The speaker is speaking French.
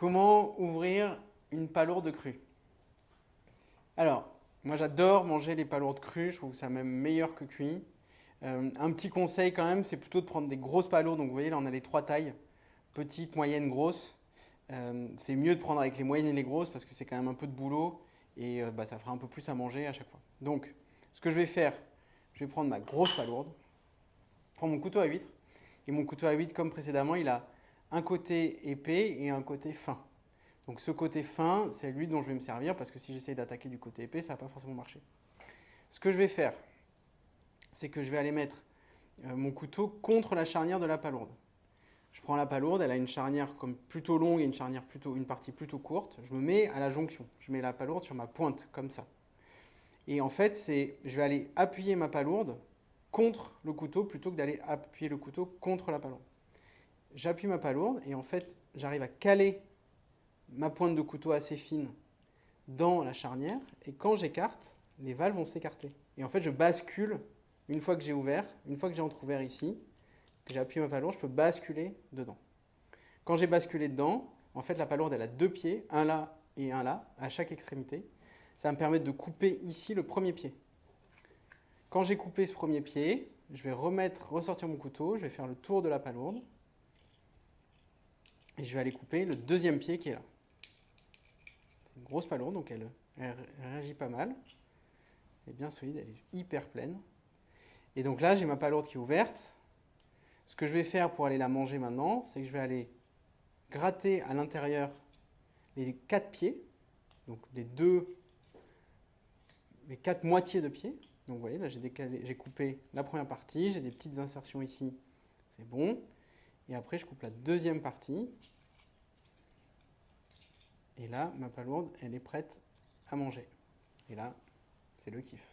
Comment ouvrir une palourde crue? Alors, moi j'adore manger les palourdes crues, je trouve que c'est même meilleur que cuit. Un petit conseil quand même, c'est plutôt de prendre des grosses palourdes. Donc vous voyez là on a les trois tailles, petite, moyenne, grosse. C'est mieux de prendre avec les moyennes et les grosses parce que c'est quand même un peu de boulot et ça fera un peu plus à manger à chaque fois. Donc ce que je vais faire, je vais prendre ma grosse palourde, prendre mon couteau à huître. Et mon couteau à huître, comme précédemment, il a un côté épais et un côté fin. Donc ce côté fin, c'est lui dont je vais me servir parce que si j'essaye d'attaquer du côté épais, ça ne va pas forcément marcher. Ce que je vais faire, c'est que je vais aller mettre mon couteau contre la charnière de la palourde. Je prends la palourde, elle a une charnière comme plutôt longue et une partie plutôt courte. Je me mets à la jonction. Je mets la palourde sur ma pointe, comme ça. Et en fait, je vais aller appuyer ma palourde contre le couteau plutôt que d'aller appuyer le couteau contre la palourde. J'appuie ma palourde et en fait, j'arrive à caler ma pointe de couteau assez fine dans la charnière et quand j'écarte, les valves vont s'écarter. Et en fait, je bascule une fois que j'ai ouvert, une fois que j'ai entrouvert ici, que j'ai appuyé ma palourde, je peux basculer dedans. Quand j'ai basculé dedans, en fait, la palourde, elle a deux pieds, un là et un là, à chaque extrémité. Ça va me permettre de couper ici le premier pied. Quand j'ai coupé ce premier pied, je vais ressortir mon couteau, je vais faire le tour de la palourde et je vais aller couper le deuxième pied qui est là. C'est une grosse palourde, donc elle réagit pas mal. Elle est bien solide, elle est hyper pleine. Et donc là, j'ai ma palourde qui est ouverte. Ce que je vais faire pour aller la manger maintenant, c'est que je vais aller gratter à l'intérieur les quatre pieds, donc les quatre moitiés de pieds. Donc vous voyez, là j'ai coupé la première partie, j'ai des petites insertions ici, c'est bon. Et après, je coupe la deuxième partie. Et là, ma palourde, elle est prête à manger. Et là, c'est le kiff.